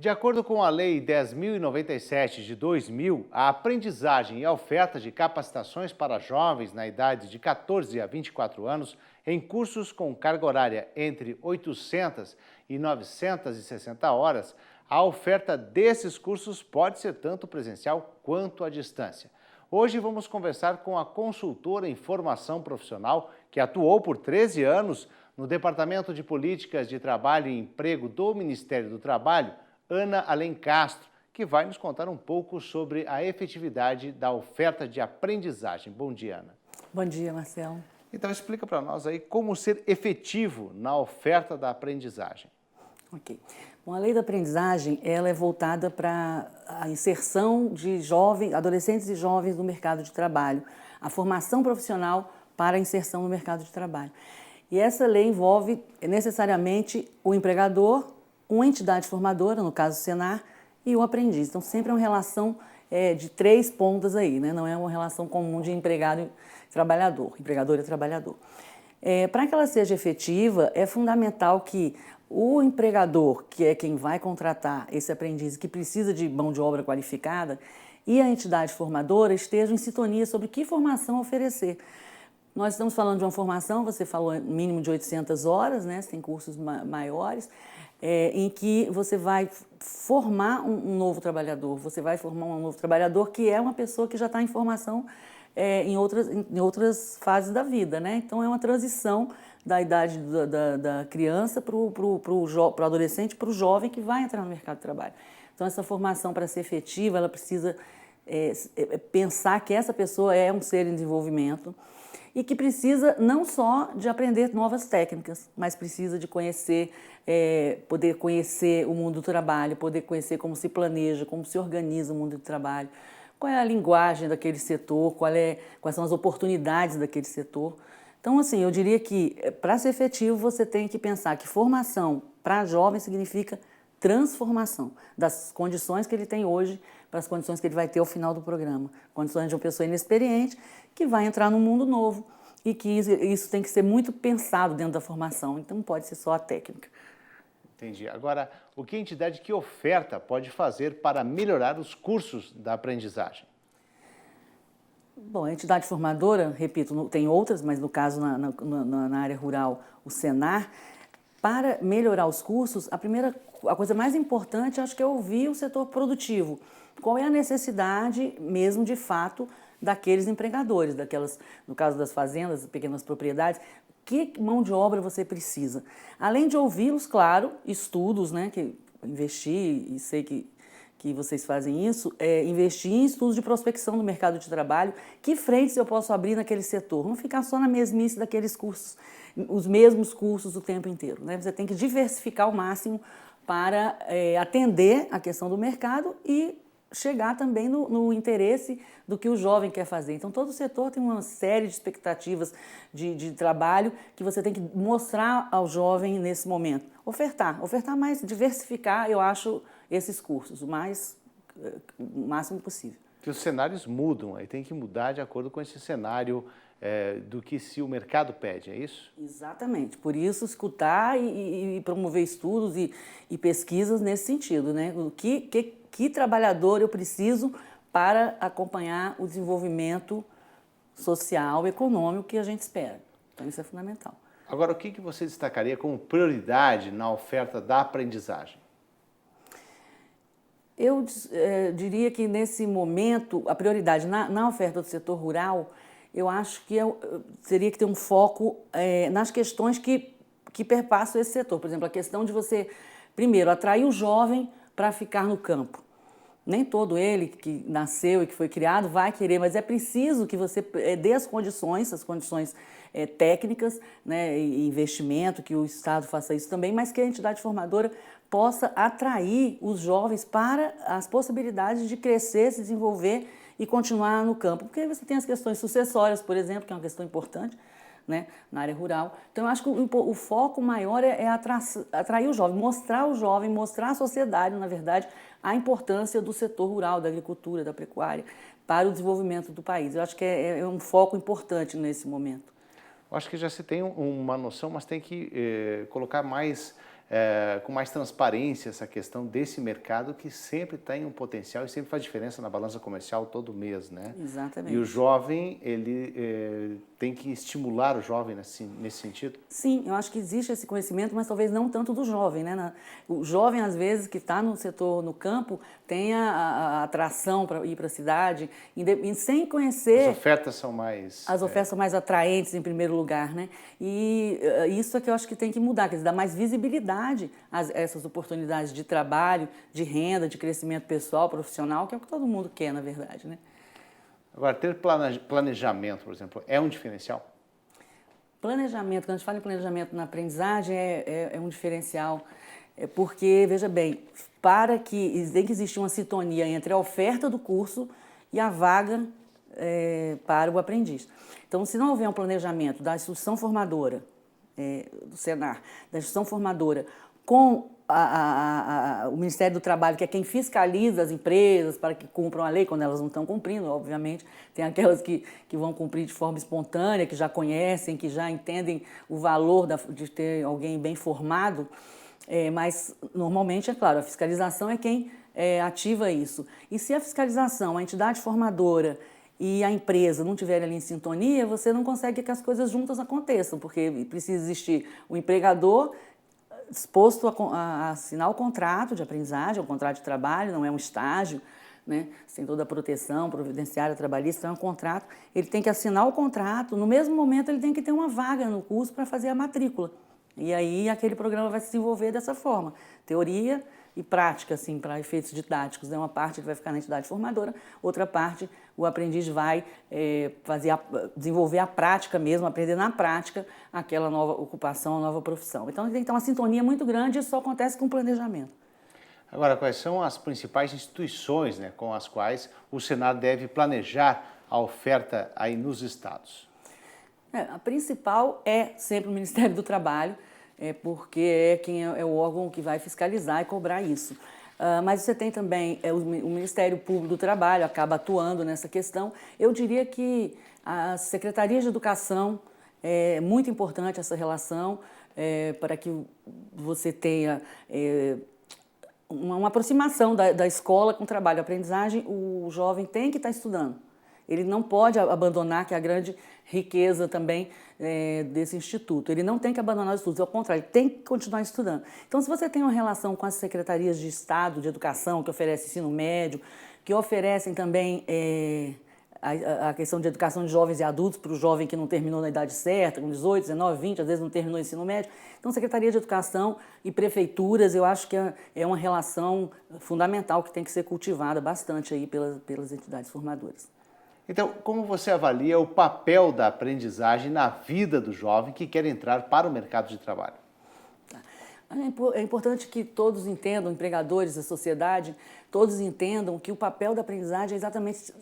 De acordo com a Lei 10.097 de 2000, a aprendizagem e a oferta de capacitações para jovens na idade de 14 a 24 anos em cursos com carga horária entre 800 e 960 horas, a oferta desses cursos pode ser tanto presencial quanto à distância. Hoje vamos conversar com a consultora em formação profissional que atuou por 13 anos no Departamento de Políticas de Trabalho e Emprego do Ministério do Trabalho, Ana Alencastro, que vai nos contar um pouco sobre a efetividade da oferta de aprendizagem. Bom dia, Ana. Bom dia, Marcelo. Então explica para nós aí como ser efetivo na oferta da aprendizagem. Ok. Bom, a lei da aprendizagem ela é voltada para a inserção de jovens, adolescentes e jovens no mercado de trabalho, a formação profissional para a inserção no mercado de trabalho. E essa lei envolve necessariamente o empregador, uma entidade formadora, no caso o Senar, e o aprendiz. Então sempre é uma relação de três pontas aí, né? Não é uma relação comum de empregado e trabalhador, empregador e trabalhador. Para que ela seja efetiva, é fundamental que o empregador, que é quem vai contratar esse aprendiz, que precisa de mão de obra qualificada, e a entidade formadora estejam em sintonia sobre que formação oferecer. Nós estamos falando de uma formação, você falou mínimo de 800 horas, né? Você tem cursos maiores, em que você vai formar um novo trabalhador, você vai formar um novo trabalhador que é uma pessoa que já está em formação em outras fases da vida, né? Então é uma transição da idade da criança para o adolescente, para o jovem que vai entrar no mercado de trabalho. Então essa formação, para ser efetiva, ela precisa pensar que essa pessoa é um ser em desenvolvimento e que precisa não só de aprender novas técnicas, mas precisa de conhecer, poder conhecer o mundo do trabalho, poder conhecer como se planeja, como se organiza o mundo do trabalho, qual é a linguagem daquele setor, quais são as oportunidades daquele setor. Então, assim, eu diria que para ser efetivo você tem que pensar que formação para jovem significa transformação das condições que ele tem hoje para as condições que ele vai ter ao final do programa. Condições de uma pessoa inexperiente que vai entrar num mundo novo e que isso tem que ser muito pensado dentro da formação, então não pode ser só a técnica. Entendi. Agora, o que a entidade que oferta pode fazer para melhorar os cursos da aprendizagem? Bom, a entidade formadora, repito, tem outras, mas no caso na área rural, o Senar, para melhorar os cursos, a coisa mais importante acho que é ouvir o setor produtivo. Qual é a necessidade mesmo de fato daqueles empregadores, no caso das fazendas, pequenas propriedades, que mão de obra você precisa? Além de ouvi-los, claro, estudos, né, que investir, e sei que vocês fazem isso, investir em estudos de prospecção no mercado de trabalho, que frentes eu posso abrir naquele setor, não ficar só na mesmice daqueles cursos, os mesmos cursos o tempo inteiro, né? Você tem que diversificar ao máximo para atender a questão do mercado e chegar também no interesse do que o jovem quer fazer. Então, todo o setor tem uma série de expectativas de trabalho que você tem que mostrar ao jovem nesse momento. Ofertar mais, diversificar, eu acho, esses cursos, o máximo possível. Que os cenários mudam, aí tem que mudar de acordo com esse cenário do que se o mercado pede, é isso? Exatamente, por isso escutar e promover estudos e pesquisas nesse sentido, né? Que trabalhador eu preciso para acompanhar o desenvolvimento social, econômico que a gente espera. Então isso é fundamental. Agora, o que você destacaria como prioridade na oferta da aprendizagem? Eu diria que nesse momento, a prioridade na oferta do setor rural, eu acho que teria que ter um foco nas questões que perpassam esse setor. Por exemplo, a questão de você, primeiro, atrair o jovem para ficar no campo. Nem todo ele que nasceu e que foi criado vai querer, mas é preciso que você dê as condições técnicas, né, e investimento, que o Estado faça isso também, mas que a entidade formadora possa atrair os jovens para as possibilidades de crescer, se desenvolver e continuar no campo. Porque aí você tem as questões sucessórias, por exemplo, que é uma questão importante, né, na área rural. Então, eu acho que o foco maior é atrair o jovem, mostrar à sociedade, na verdade, a importância do setor rural, da agricultura, da pecuária, para o desenvolvimento do país. Eu acho que é um foco importante nesse momento. Eu acho que já se tem uma noção, mas tem que colocar mais com mais transparência essa questão desse mercado que sempre tem um potencial e sempre faz diferença na balança comercial todo mês, né? Exatamente. E o jovem, ele tem que estimular o jovem nesse sentido? Sim, eu acho que existe esse conhecimento, mas talvez não tanto do jovem, né? O jovem, às vezes, que está no setor, no campo, tem a atração para ir para a cidade, sem conhecer... As ofertas são mais... As ofertas são mais atraentes, em primeiro lugar, né? E isso é que eu acho que tem que mudar, quer dizer, dar mais visibilidade a essas oportunidades de trabalho, de renda, de crescimento pessoal, profissional, que é o que todo mundo quer, na verdade, né? Agora, ter planejamento, por exemplo, é um diferencial? Planejamento, quando a gente fala em planejamento na aprendizagem, é um diferencial, porque, veja bem, tem que existir uma sintonia entre a oferta do curso e a vaga para o aprendiz. Então, se não houver um planejamento da instituição formadora, do Senar, da instituição formadora, com o Ministério do Trabalho, que é quem fiscaliza as empresas para que cumpram a lei, quando elas não estão cumprindo, obviamente. Tem aquelas que vão cumprir de forma espontânea, que já conhecem, que já entendem o valor de ter alguém bem formado, mas normalmente, é claro, a fiscalização é quem ativa isso. E se a fiscalização, a entidade formadora e a empresa não estiverem ali em sintonia, você não consegue que as coisas juntas aconteçam, porque precisa existir o empregador disposto a assinar o contrato de aprendizagem, o contrato de trabalho, não é um estágio, né? Sem toda a proteção providenciária trabalhista, é um contrato. Ele tem que assinar o contrato, no mesmo momento ele tem que ter uma vaga no curso para fazer a matrícula. E aí aquele programa vai se desenvolver dessa forma, teoria e prática, assim, para efeitos didáticos. Uma parte ele vai ficar na entidade formadora, outra parte o aprendiz vai desenvolver a prática mesmo, aprender na prática aquela nova ocupação, nova profissão. Então, tem que ter uma sintonia muito grande e isso só acontece com planejamento. Agora, quais são as principais instituições, né, com as quais o Senar deve planejar a oferta aí nos estados? A principal é sempre o Ministério do Trabalho, porque é o órgão que vai fiscalizar e cobrar isso. Mas você tem também o Ministério Público do Trabalho, acaba atuando nessa questão. Eu diria que as secretarias de educação, é muito importante essa relação, para que você tenha uma aproximação da escola com o trabalho. A aprendizagem, o jovem tem que estar estudando. Ele não pode abandonar, que é a grande riqueza também desse instituto. Ele não tem que abandonar os estudos, ao contrário, ele tem que continuar estudando. Então, se você tem uma relação com as secretarias de Estado, de Educação, que oferecem ensino médio, que oferecem também a questão de educação de jovens e adultos para o jovem que não terminou na idade certa, com 18, 19, 20, às vezes não terminou o ensino médio. Então, Secretaria de Educação e prefeituras, eu acho que é uma relação fundamental que tem que ser cultivada bastante aí pelas entidades formadoras. Então, como você avalia o papel da aprendizagem na vida do jovem que quer entrar para o mercado de trabalho? É importante que todos entendam, empregadores da sociedade, todos entendam que o papel da aprendizagem é exatamente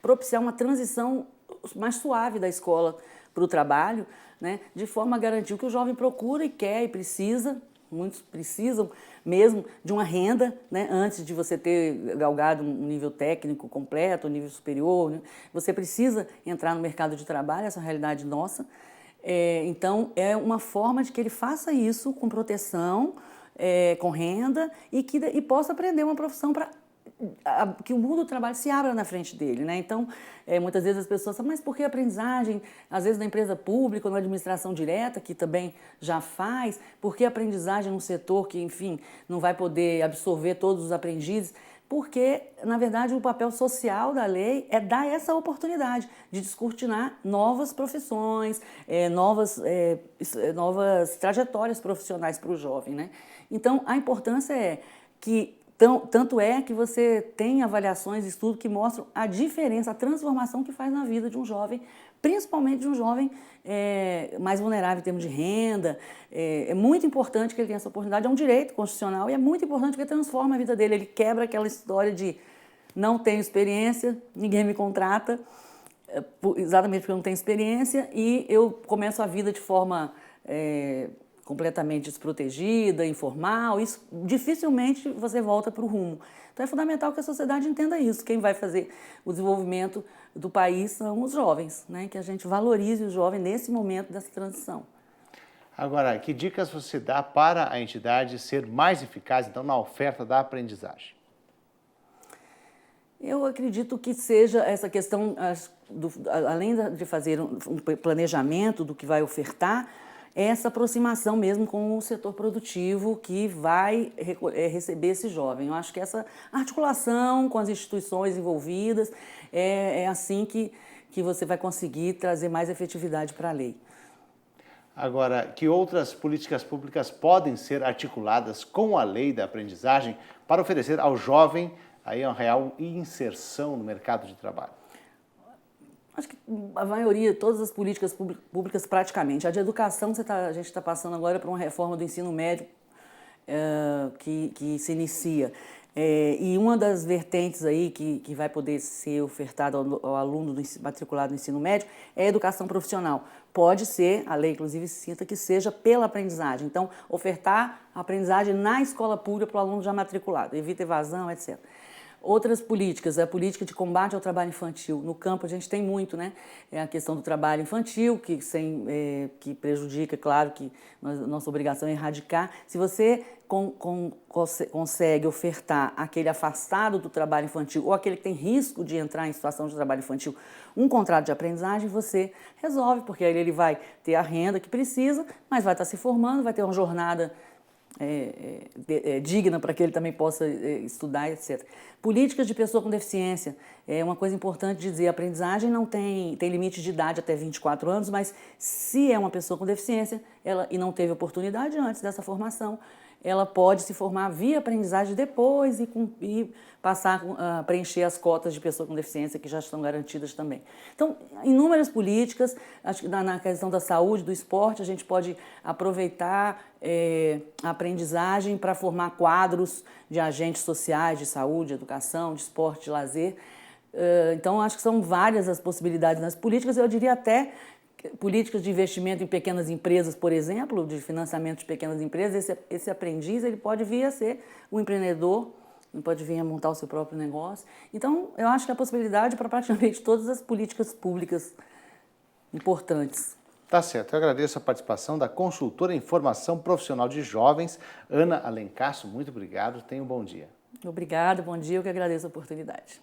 propiciar uma transição mais suave da escola para o trabalho, né, de forma a garantir o que o jovem procura e quer e precisa. Muitos precisam mesmo de uma renda, né, antes de você ter galgado um nível técnico completo, um nível superior, né? Você precisa entrar no mercado de trabalho, essa é a realidade nossa. Então, é uma forma de que ele faça isso com proteção, com renda e possa aprender uma profissão para que o mundo do trabalho se abra na frente dele, né? Então, muitas vezes as pessoas falam, mas por que aprendizagem? Às vezes na empresa pública, ou na administração direta, que também já faz, por que aprendizagem num setor que, enfim, não vai poder absorver todos os aprendizes? Porque, na verdade, o papel social da lei é dar essa oportunidade de descortinar novas profissões, novas trajetórias profissionais para o jovem, né? Então, a importância é que tanto é que você tem avaliações, estudos que mostram a diferença, a transformação que faz na vida de um jovem, principalmente de um jovem mais vulnerável em termos de renda. É muito importante que ele tenha essa oportunidade, é um direito constitucional e é muito importante que ele transforme a vida dele. Ele quebra aquela história de não tenho experiência, ninguém me contrata, exatamente porque eu não tenho experiência, e eu começo a vida de forma completamente desprotegida, informal, isso dificilmente você volta para o rumo. Então é fundamental que a sociedade entenda isso. Quem vai fazer o desenvolvimento do país são os jovens, né? Que a gente valorize o jovem nesse momento dessa transição. Agora, que dicas você dá para a entidade ser mais eficaz, então, na oferta da aprendizagem? Eu acredito que seja essa questão, além de fazer um planejamento do que vai ofertar, essa aproximação mesmo com o setor produtivo que vai receber esse jovem. Eu acho que essa articulação com as instituições envolvidas é assim que você vai conseguir trazer mais efetividade para a lei. Agora, que outras políticas públicas podem ser articuladas com a lei da aprendizagem para oferecer ao jovem aí uma real inserção no mercado de trabalho? Acho que a maioria, todas as políticas públicas praticamente. A de educação, a gente está passando agora por uma reforma do ensino médio que se inicia. E uma das vertentes aí que vai poder ser ofertada ao aluno matriculado no ensino médio é a educação profissional. Pode ser, a lei inclusive cita que seja pela aprendizagem. Então, ofertar a aprendizagem na escola pública para o aluno já matriculado, evita evasão, etc. Outras políticas, a política de combate ao trabalho infantil. No campo a gente tem muito, né? É a questão do trabalho infantil, que prejudica, claro que nossa obrigação é erradicar. Se você consegue ofertar aquele afastado do trabalho infantil ou aquele que tem risco de entrar em situação de trabalho infantil um contrato de aprendizagem, você resolve, porque aí ele vai ter a renda que precisa, mas vai estar se formando, vai ter uma jornada digna para que ele também possa estudar, etc. Políticas de pessoa com deficiência. É uma coisa importante dizer, a aprendizagem não tem limite de idade até 24 anos, mas se é uma pessoa com deficiência e não teve oportunidade antes dessa formação, ela pode se formar via aprendizagem depois e passar a preencher as cotas de pessoa com deficiência que já estão garantidas também. Então, inúmeras políticas, acho que na questão da saúde, do esporte, a gente pode aproveitar a aprendizagem para formar quadros de agentes sociais, de saúde, educação, de esporte, de lazer. Então, acho que são várias as possibilidades nas políticas, eu diria até políticas de investimento em pequenas empresas, por exemplo, de financiamento de pequenas empresas. Esse aprendiz ele pode vir a ser um empreendedor, ele pode vir a montar o seu próprio negócio. Então, eu acho que a possibilidade para praticamente todas as políticas públicas importantes. Tá certo, eu agradeço a participação da consultora em formação profissional de jovens, Ana Alencasso. Muito obrigado, tenha um bom dia. Obrigada, bom dia, eu que agradeço a oportunidade.